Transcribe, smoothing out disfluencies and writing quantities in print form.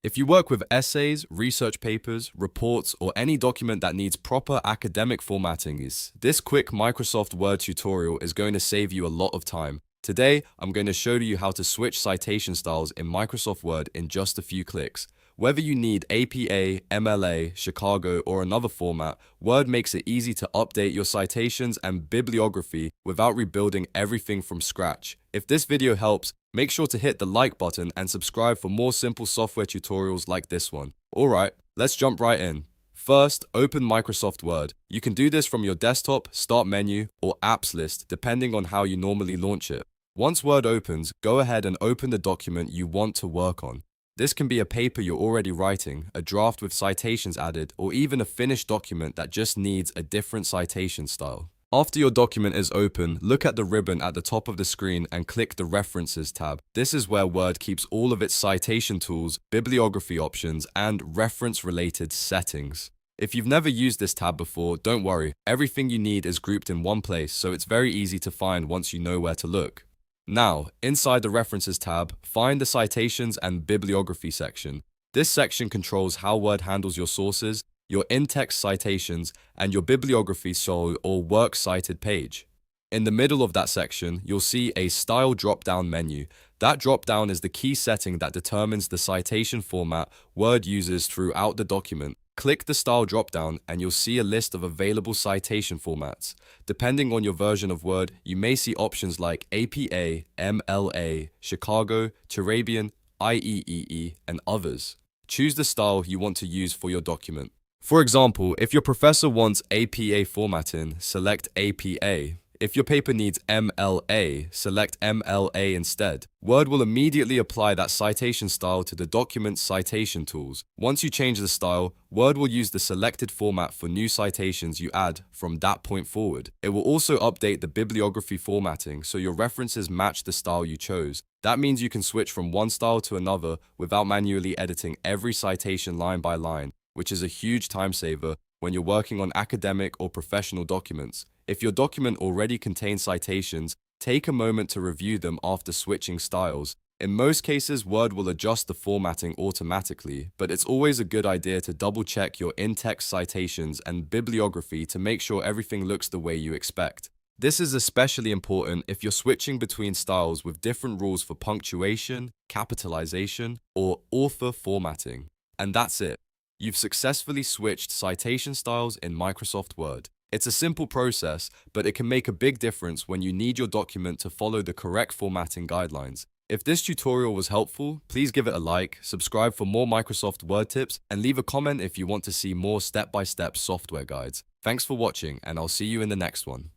If you work with essays, research papers, reports, or any document that needs proper academic formatting, this quick Microsoft Word tutorial is going to save you a lot of time. Today, I'm going to show you how to switch citation styles in Microsoft Word in just a few clicks. Whether you need APA, MLA, Chicago, or another format, Word makes it easy to update your citations and bibliography without rebuilding everything from scratch. If this video helps, make sure to hit the like button and subscribe for more simple software tutorials like this one. Alright, let's jump right in. First, open Microsoft Word. You can do this from your desktop, start menu, or apps list, depending on how you normally launch it. Once Word opens, go ahead and open the document you want to work on. This can be a paper you're already writing, a draft with citations added, or even a finished document that just needs a different citation style. After your document is open, look at the ribbon at the top of the screen and click the References tab. This is where Word keeps all of its citation tools, bibliography options, and reference-related settings. If you've never used this tab before, don't worry. Everything you need is grouped in one place, so it's very easy to find once you know where to look. Now, inside the References tab, find the Citations and Bibliography section. This section controls how Word handles your sources, your in-text citations, and your bibliography or works cited page. In the middle of that section, you'll see a Style drop-down menu. That drop-down is the key setting that determines the citation format Word uses throughout the document. Click the Style drop-down and you'll see a list of available citation formats. Depending on your version of Word, you may see options like APA, MLA, Chicago, Turabian, IEEE, and others. Choose the style you want to use for your document. For example, if your professor wants APA formatting, select APA. If your paper needs MLA, select MLA instead. Word will immediately apply that citation style to the document's citation tools. Once you change the style, Word will use the selected format for new citations you add from that point forward. It will also update the bibliography formatting so your references match the style you chose. That means you can switch from one style to another without manually editing every citation line by line, which is a huge time saver when you're working on academic or professional documents. If your document already contains citations, take a moment to review them after switching styles. In most cases, Word will adjust the formatting automatically, but it's always a good idea to double-check your in-text citations and bibliography to make sure everything looks the way you expect. This is especially important if you're switching between styles with different rules for punctuation, capitalization, or author formatting. And that's it. You've successfully switched citation styles in Microsoft Word. It's a simple process, but it can make a big difference when you need your document to follow the correct formatting guidelines. If this tutorial was helpful, please give it a like, subscribe for more Microsoft Word tips, and leave a comment if you want to see more step-by-step software guides. Thanks for watching, and I'll see you in the next one.